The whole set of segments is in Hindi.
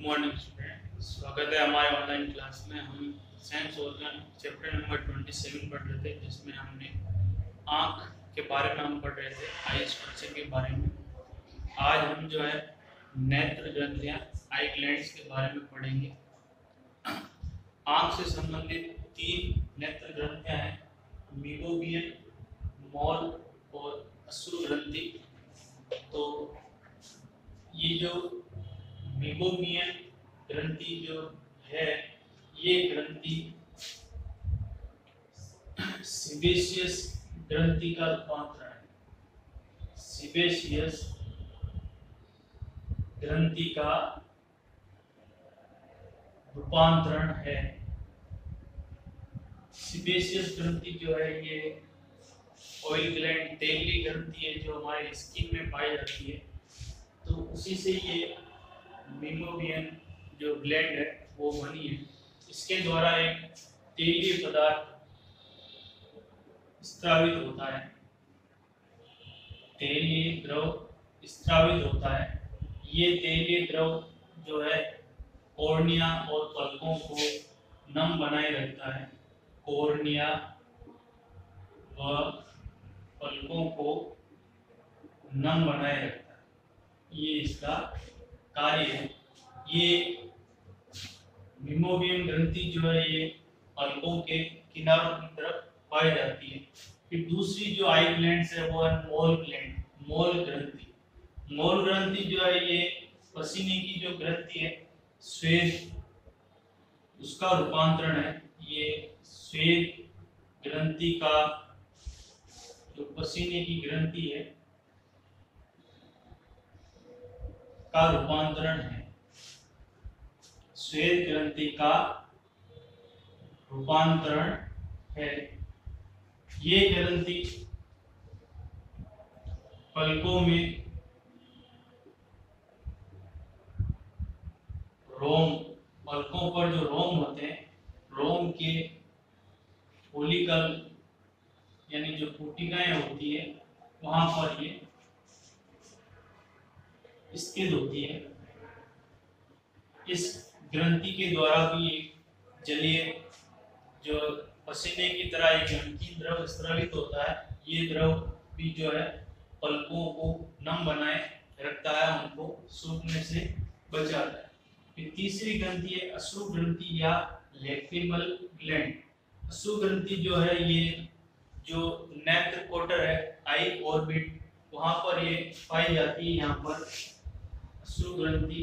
मॉर्निंग स्टूडेंट, स्वागत है हमारे ऑनलाइन क्लास में। हम साइंस ऑर्गन चैप्टर नंबर 27 पढ़ रहे थे, जिसमें हमने आँख के बारे में हम पढ़ रहे थे, आई स्ट्रक्चर के बारे में। आज हम जो है नेत्र ग्रंथियाँ, आई ग्लैंड्स के बारे में पढ़ेंगे। आँख से संबंधित 3 नेत्र ग्रंथियाँ हैं, मीबोबियन, मॉल और अश्रु ग्रंथि। तो ये जो मीबोबियन ग्रंथि जो है, ये ग्रंथि सीबेशियस ग्रंथि का रूपांतरण है। सीबेशियस ग्रंथि का रूपांतरण है। सीबेशियस ग्रंथि जो है ये ऑयल ग्लैंड, तेली ग्रंथि है जो हमारे स्किन में पाई जाती है। तो उसी से ये मीबोबियन जो ग्लैंड है वो बनी है। इसके द्वारा एक तेलीय पदार्थ स्त्रावित होता है, तेलीय द्रव स्त्रावित होता है। ये तेलीय द्रव जो है कॉर्निया और पलकों को नम बनाए रखता है। कॉर्निया व पलकों को नम बनाए रखता है, ये इसका कार्य है। ये मीबोबियन ग्रंथि जो है ये पलकों के किनारों की तरफ पाई जाती है। फिर दूसरी जो आई ग्लैंड्स है वो है मोल ग्लैंड, मोल ग्रंथि। मोल ग्रंथि जो है ये पसीने की जो ग्रंथि है, श्वेत, उसका रूपांतरण है। ये श्वेत ग्रंथि का जो पसीने की ग्रंथि है का रूपांतरण है। श्वेत ग्रंथि का रूपांतरण है। ये ग्रंथि पलकों में रोम, पलकों पर जो रोम होते हैं, रोम के फोलिकल यानी जो कोटिकाएं होती है वहां पर ये स्थित होती है। इस ग्रंथि के द्वारा भी एक जलीय जो पसीने की तरह एक नमकीन द्रव स्रावित होता है। ये द्रव भी जो है पलकों को नम बनाए रखता है, उनको सूखने से बचाता है। फिर तीसरी ग्रंथि है अश्रु ग्रंथि या लैक्रिमल ग्लैंड। अश्रु ग्रंथि जो है ये जो नेत्र कोटर है, आई ऑर्बिट, वहां पर ये पाई जाती है। यहाँ पर अश्रु ग्रंथि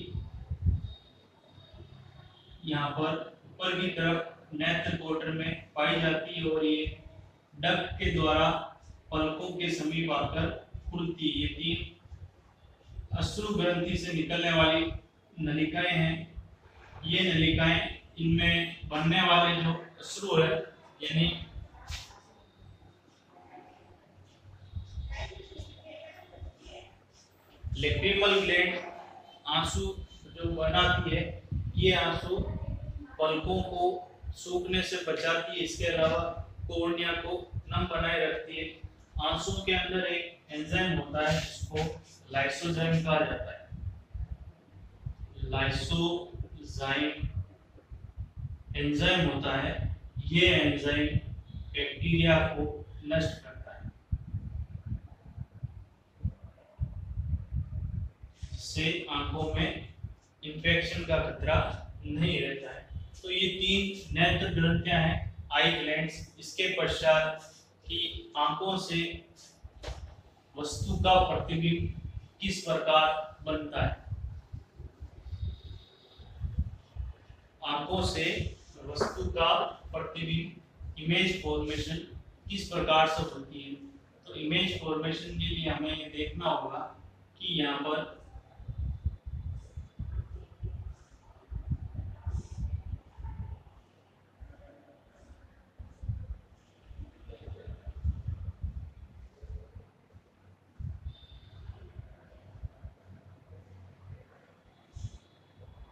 यहाँ पर ऊपर की तरफ नेत्र कोटर में पाई जाती है और ये डक्ट के द्वारा पलकों के समीप आकर खुलती है। ये 3 अश्रु ग्रंथि से निकलने वाली नलिकाएं हैं। ये नलिकाएं, इनमें बनने वाले जो अश्रु है यानी लैक्रिमल ग्लैंड आंसू जो बनाती है, ये आंसू पलकों को सूखने से बचाती है। इसके अलावा कॉर्निया को नम बनाए रखती है। आंसू के अंदर एक एंजाइम होता है जिसको लाइसोजाइम कहा जाता है। लाइसोजाइम एंजाइम होता है। ये एंजाइम बैक्टीरिया को नष्ट करता है, जिससे आंखों में इंफेक्शन का खतरा नहीं रहता है। तो ये 3 नेत्र ग्रंथियां हैं, आई ग्लैंड्स। इसके पश्चात की आंखों से वस्तु का प्रतिबिंब किस प्रकार बनता है। आंखों से वस्तु का प्रतिबिंब, इमेज फॉर्मेशन किस प्रकार से होती है। तो इमेज फॉर्मेशन के लिए हमें ये देखना होगा कि यहाँ पर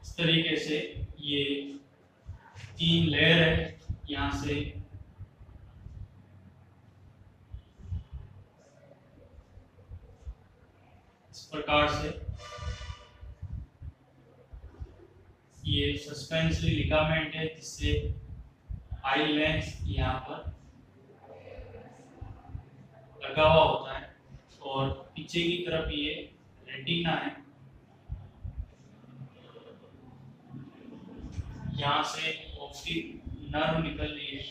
इस तरीके से ये 3 लेयर है। यहाँ से इस प्रकार से ये सस्पेंसरी लिगामेंट है जिससे आई लेंस यहाँ पर लगा हुआ होता है, और पीछे की तरफ ये रेटिना है। यहाँ से ऑप्टिक नर्व निकल रही है,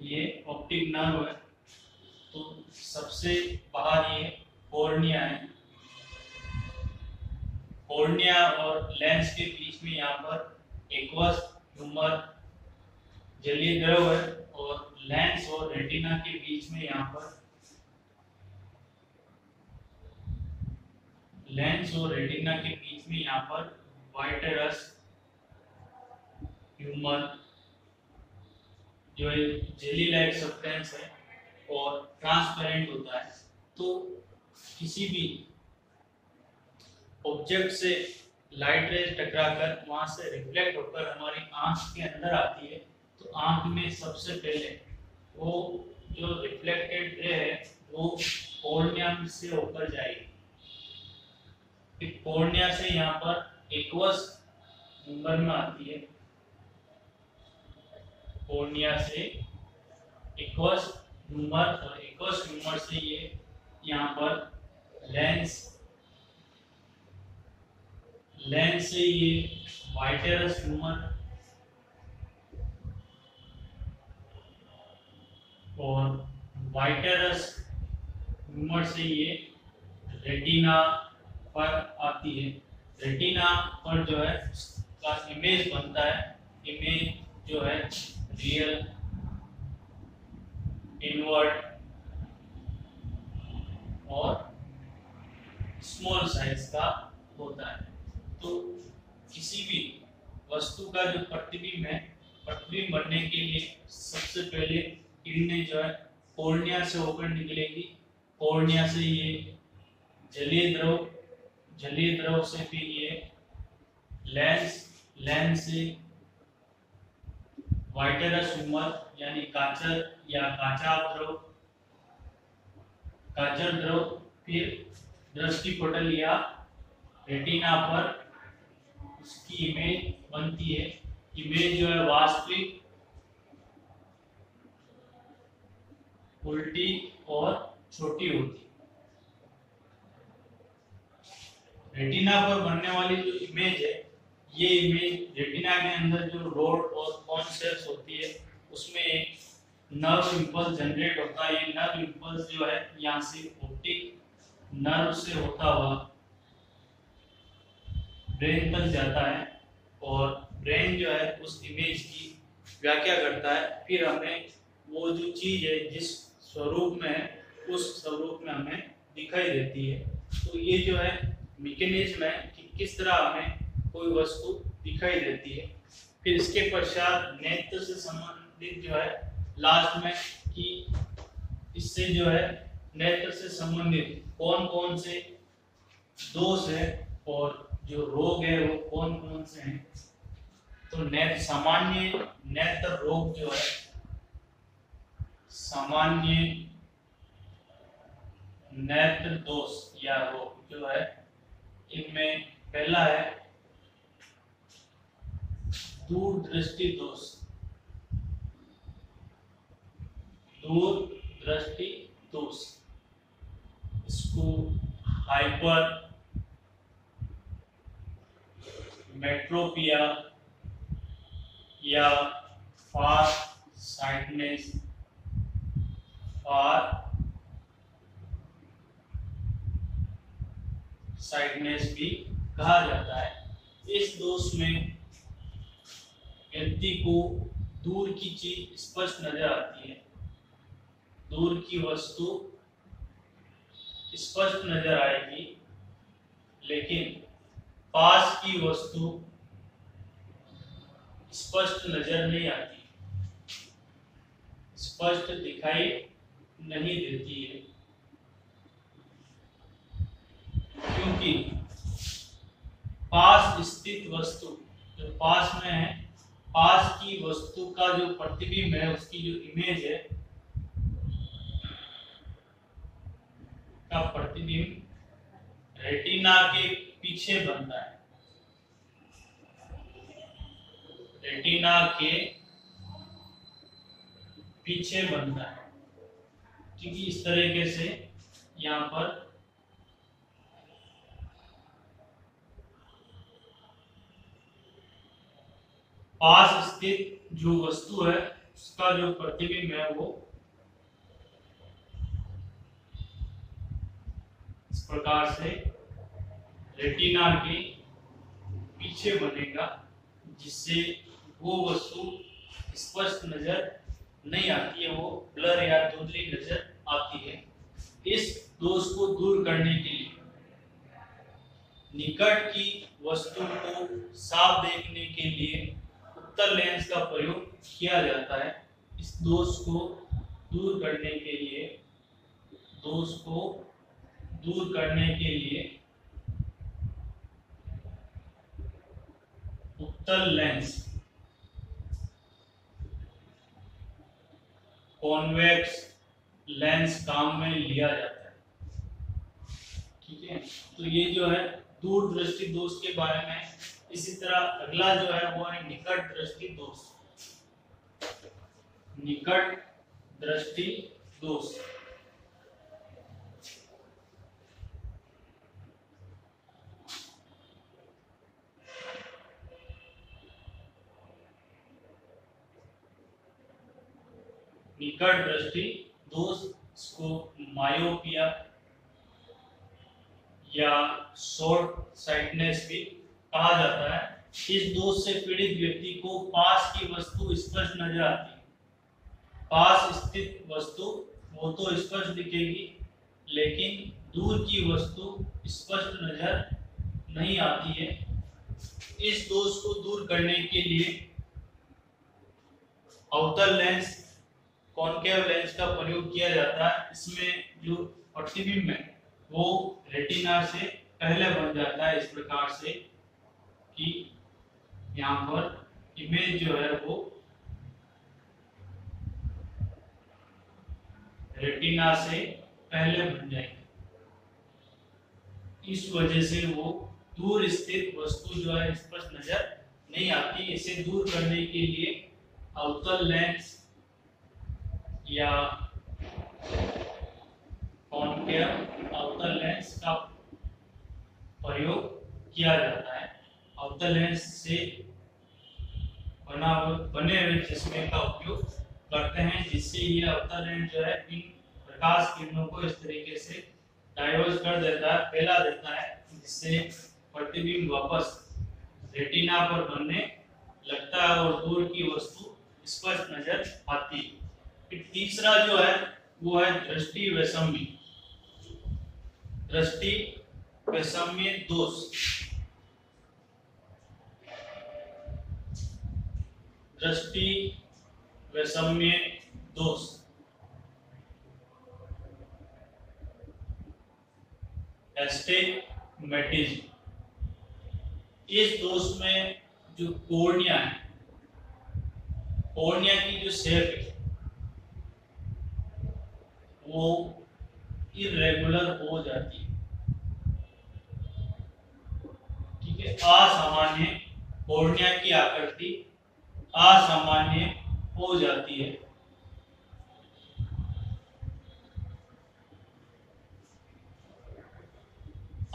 ये ऑप्टिक नर्व है। तो सबसे बाहर ये कॉर्निया है, कॉर्निया और लेंस के बीच में यहाँ पर एक्वस ह्यूमर जलीय द्रव है, और लेंस और रेटिना के बीच में यहाँ पर वाइटरस ह्यूमर जो जेली लाइक सब्सटेंस है और ट्रांसपेरेंट होता है। तो किसी भी ऑब्जेक्ट से लाइट रेज टकराकर वहां से रिफ्लेक्ट होकर हमारी आंख के अंदर आती है, तो आंख में सबसे पहले वो जो रिफ्लेक्टेड रे है वो कॉर्निया से होकर जाएगी। फिर कॉर्निया से यहाँ पर एक्वस ह्यूमर में आती है, कॉर्निया से एक्वस ह्यूमर, और एक्वस ह्यूमर से ये यहाँ पर लेंस से ये वाइटरस ह्यूमर, और वाइटरस ह्यूमर से ये रेटिना पर आती है। रेटिना पर जो है उसका इमेज बनता है, इमेज जो है रियल, इनवर्ट और स्मॉल साइज का होता है। तो किसी भी वस्तु का जो प्रतिबिंब है, प्रतिबिंब बनने के लिए सबसे पहले किरणें जो है कॉर्निया से होकर निकलेगी, कॉर्निया से ये जलीय द्रव से फिर ये लेंस से वाइटरस ह्यूमर यानी काचर द्रव, फिर दृष्टिपटल या रेटिना पर उसकी इमेज बनती है। इमेज जो है वास्तविक, उल्टी और छोटी होती है। रेटिना पर बनने वाली जो इमेज है, ये इमेज रेटिना के अंदर जो रोड और कॉन सेल्स होती है उसमें एक नर्व इंपल्स जनरेट होता है। ये नर्व इंपल्स जो है यहाँ से ऑप्टिक नर्व से होता हुआ ब्रेन तक जाता है, और ब्रेन जो है उस इमेज की व्याख्या करता है। फिर हमें वो जो चीज है जिस स्वरूप में है उस स्वरूप में हमें दिखाई देती है। तो ये जो है मैकेनिज्म है कि किस तरह हमें कोई वस्तु दिखाई देती है। फिर इसके पश्चात नेत्र से संबंधित जो है लास्ट में कि इससे जो है नेत्र से संबंधित कौन कौन से दोष है और जो रोग है वो कौन कौन से हैं। तो सामान्य नेत्र रोग जो है, सामान्य नेत्र दोष या रोग जो है, इनमें पहला है दूरदृष्टि दोष। दूरदृष्टि दोष इसको हाइपर मेट्रोपिया या फार साइटनेस भी कहा जाता है। इस दोष में व्यक्ति को दूर की चीज स्पष्ट नजर आती है, दूर की वस्तु स्पष्ट नजर आएगी, लेकिन पास की वस्तु स्पष्ट नजर नहीं आती, स्पष्ट दिखाई नहीं देती है, क्योंकि पास स्थित वस्तु जो पास में है, पास की वस्तु का जो प्रतिबिंब है, उसकी जो इमेज है का प्रतिबिंब रेटिना के पीछे बनता है। रेटिना के पीछे बनता है। ठीक है, इस तरीके से यहाँ पर पास स्थित जो वस्तु है उसका जो प्रतिबिंब है वो इस प्रकार से रेटिना के पीछे बनेगा, जिससे वो वस्तु स्पष्ट नजर नहीं आती है, वो ब्लर या धुंधली नजर आती है। इस दोष को दूर करने के लिए निकट की वस्तु को साफ देखने के लिए उत्तल लेंस का प्रयोग किया जाता है। इस दोष को दूर करने के लिए उत्तल लेंस, कॉन्वेक्स लेंस काम में लिया जाता है। ठीक है, तो ये जो है दूर दृष्टि दोष के बारे में। इसी तरह अगला जो है वो है निकट दृष्टि दोष। निकट दृष्टि दोष निकट दृष्टि दोष को मायोपिया या शॉर्ट साइटनेस भी कहा जाता है। इस दोष से पीड़ित व्यक्ति को पास की वस्तु स्पष्ट नजर आती है। पास स्थित वस्तु वो तो स्पष्ट दिखेगी, लेकिन दूर की वस्तु स्पष्ट नजर नहीं आती है। इस दोष को दूर करने के लिए अवतल लेंस, कॉनकेव लेंस का प्रयोग किया जाता है। इसमें जो प्रतिबिंब है वो रेटिना से पहले बन जाता है, इस प्रकार से कि यहाँ पर इमेज जो है वो रेटिना से पहले बन जाएगी। इस वजह से वो दूर स्थित वस्तु जो है स्पष्ट नजर नहीं आती। इसे दूर करने के लिए अवतल लेंस या कॉनकेव अवतल लेंस का प्रयोग किया जाता है। अवतल लेंस से बने हुए चश्मे का उपयोग करते हैं, जिससे ये अवतल लेंस जो है इन प्रकाश किरणों को इस तरीके से डाइवर्ज कर देता है, फैला देता है, जिससे प्रतिबिंब वापस रेटिना पर बनने लगता है और दूर की वस्तु स्पष्ट नजर आती है। फिर तीसरा जो है वो है दृष्टि वैषम्य। दृष्टि वैषम्य दोष। दृष्टि वैषम्य दोष एस्टिग्मेटिज्म। इस दोष में जो कॉर्निया है, कॉर्निया की जो शेप है वो इरेगुलर हो जाती है। ठीक है, असामान्य कॉर्निया की आकृति असामान्य हो जाती है।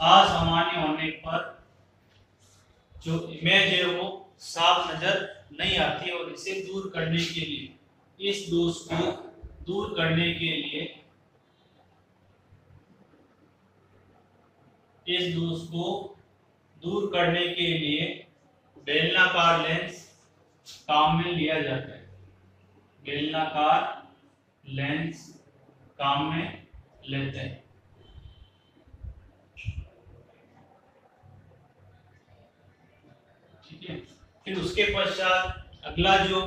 असामान्य होने पर जो इमेज है वो साफ नजर नहीं आती है, और इसे दूर करने के लिए, इस दोष को दूर करने के लिए, इस दोष को दूर करने के लिए बेलनाकार लेंस काम में लिया जाता है। बेलनाकार लेंस काम में लेते हैं। ठीक है, फिर उसके पश्चात अगला जो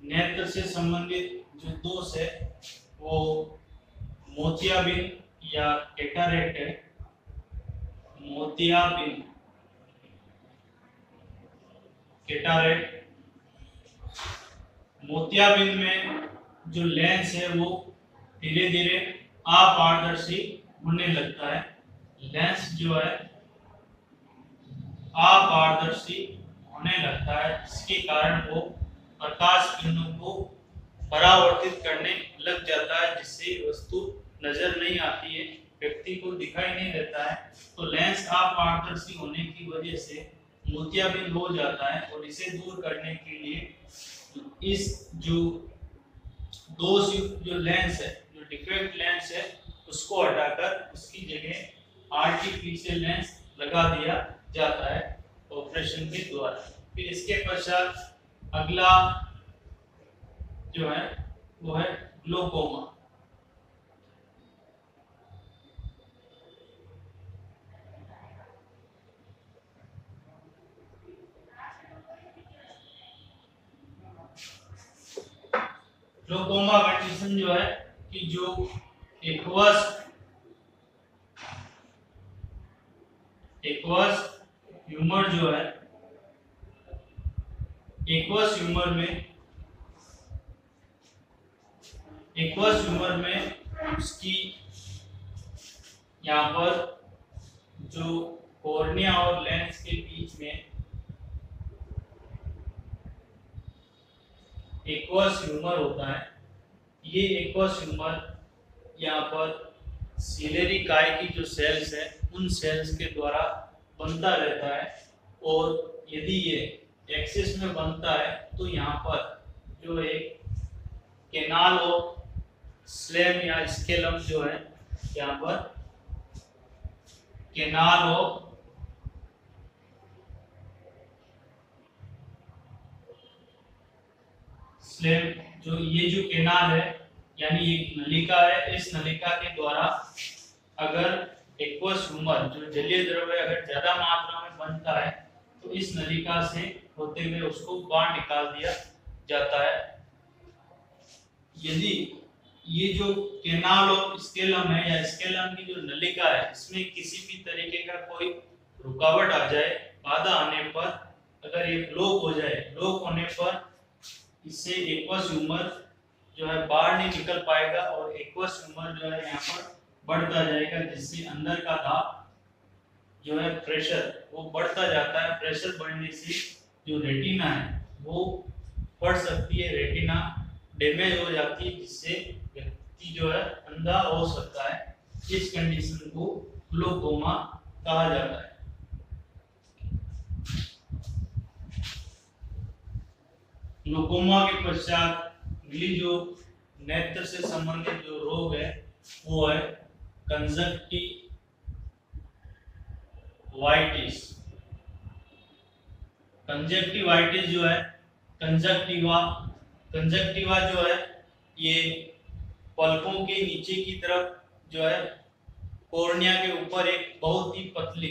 नेत्र से संबंधित जो दोष है वो मोतियाबिंद या कैटरेक्ट है। मोतियाबिंद, कैटरेक्ट। मोतियाबिंद में जो लेंस है वो धीरे धीरे अपारदर्शी होने लगता है। लेंस जो है अपारदर्शी होने लगता है, जिसके कारण वो प्रकाश किरणों को परावर्तित करने लग जाता है, जिससे वस्तु नजर नहीं आती है, व्यक्ति को दिखाई नहीं देता है। तो लेंस अपारदर्शी होने की वजह से मोतियाबिंद हो जाता है, और इसे दूर करने के लिए इस जो दोष युक्त जो लेंस है, जो डिफेक्ट लेंस है, उसको हटाकर उसकी जगह आर्टिफिशियल लेंस लगा दिया जाता है ऑपरेशन के द्वारा। फिर इसके पश्चात अगला जो है वो है ग्लोकोमा। ग्लोकोमा कंडीशन जो है कि जो एक्वस ह्यूमर जो है, एक्वस ह्यूमर में उसकी यहाँ पर जो कॉर्निया और लेंस के बीच में एक्वस ह्यूमर होता है। ये एक्वस ह्यूमर यहाँ पर सिलेरी काय की जो सेल्स है, उन सेल्स के द्वारा बनता रहता है, और यदि ये एक्सिस में बनता है तो यहाँ पर जो एक केनाल ऑफ स्लेम या स्केलम जो है, यहाँ पर केनाल ऑफ स्लेम, जो ये जो केनाल है यानी एक नलिका है, इस नलिका के द्वारा अगर एक्वस ह्यूमर जो जलीय द्रव्य अगर ज्यादा मात्रा में बनता है तो इस नलिका से होते हुए उसको बाहर निकाल दिया जाता है। यदि ये जो केनाल ऑफ स्केलम है या स्केलम की जो नलिका है, इसमें किसी भी तरीके का कोई रुकावट आ जाए, बाधा आने पर, अगर ये ब्लॉक हो जाए, ब्लॉक होने पर इससे एक्वस ह्यूमर जो है बाहर नहीं निकल पाएगा, और एक्वस ह्यूमर जो है यहाँ पर बढ़ता जाएगा, जिससे अंदर का दाब जो है प्रेशर वो बढ़ता जाता है। प्रेशर बढ़ने से जो रेटिना है वो बढ़ सकती है, रेटिना डैमेज हो जाती है, जिससे व्यक्ति जो है अंधा हो सकता है। इस कंडीशन को ग्लोकोमा कहा जाता है। ग्लोकोमा के पश्चात अगली जो नेत्र से संबंधित जो रोग है वो है कंजक्टिवाइटिस। कंजक्टिवाइटिस जो है, कंजक्टिवा जो है ये पलकों के नीचे की तरफ जो है कॉर्निया के ऊपर एक बहुत ही पतली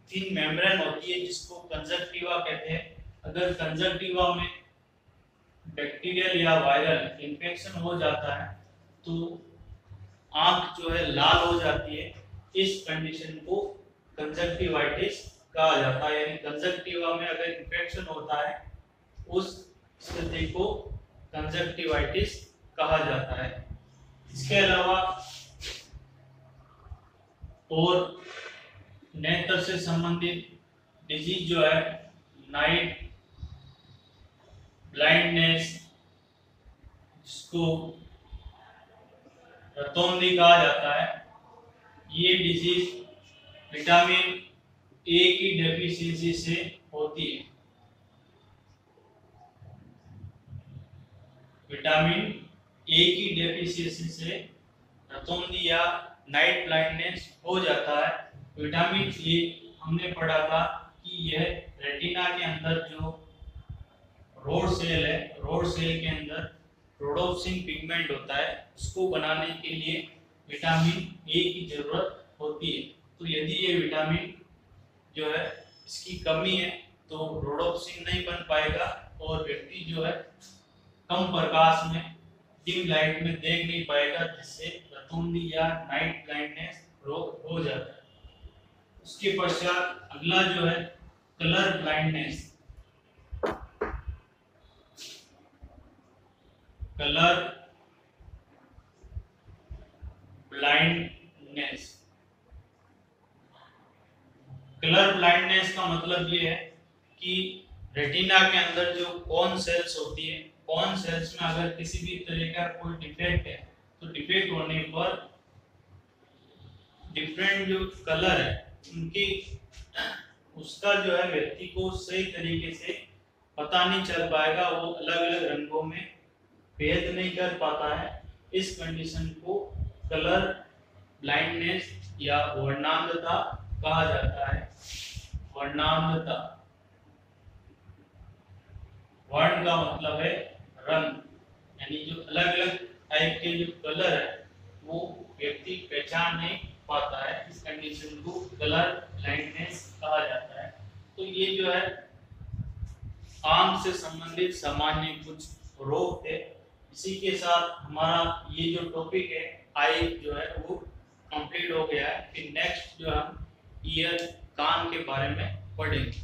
थिन मेम्ब्रेन होती है, जिसको कंजक्टिवा कहते हैं। अगर कंजक्टिवा में बैक्टीरियल या वायरल इन्फेक्शन हो जाता है तो आंख जो है लाल हो जाती है। इस कंडीशन को कंजक्टिवाइटिस कहा जाता है, यानी कंजक्टिवा में अगर इन्फेक्शन होता है उस स्थिति को कंजक्टिवाइटिस कहा जाता है। इसके अलावा और नेत्र से संबंधित डिजीज जो है नाइट ब्लाइंडनेस, जिसको रतौंधी कहा जाता है, ये डिजीज विटामिन ए की डेफिशिएंसी से होती है। विटामिन ए की डेफिशिएंसी से रतौंधी या नाइट ब्लाइंडनेस हो जाता है। विटामिन ए हमने पढ़ा था कि यह रेटिना के अंदर जो रोड सेल है, रोड सेल के अंदर रोडोप्सिन पिगमेंट होता है, उसको बनाने के लिए विटामिन ए की जरूरत होती है। तो यदि ये विटामिन जो है इसकी कमी है तो रोडोप्सिन नहीं बन पाएगा, और व्यक्ति जो है कम प्रकाश में, डिम लाइट में देख नहीं पाएगा, जिससे रतौंधी या नाइट ब्लाइंडनेस रोग हो जाता है। उसके पश्चात अगला जो है colour blindness. Colour blindness, colour blindness का मतलब ये है कि रेटिना के अंदर जो कोन सेल्स होती है, कोन सेल्स में अगर किसी भी तरह का कोई डिफेक्ट है तो डिफेक्ट होने पर डिफरेंट जो कलर है उनकी उसका जो है व्यक्ति को सही तरीके से पता नहीं चल पाएगा, वो अलग अलग रंगों में भेद नहीं कर पाता है। इस कंडीशन को कलर ब्लाइंडनेस या वर्णांधता कहा जाता है। वर्णांधता, वर्ण का मतलब है रंग, यानी जो अलग अलग टाइप के जो कलर है वो व्यक्ति पहचान नहीं पाता है। इस कंडीशन को कलर ब्लाइंडनेस कहा जाता है। तो ये जो है आंख से संबंधित सामान्य कुछ रोग थे। इसी के साथ हमारा ये जो टॉपिक है आई जो है वो कंप्लीट हो गया है। फिर नेक्स्ट जो हम ईयर, कान के बारे में पढ़ेंगे।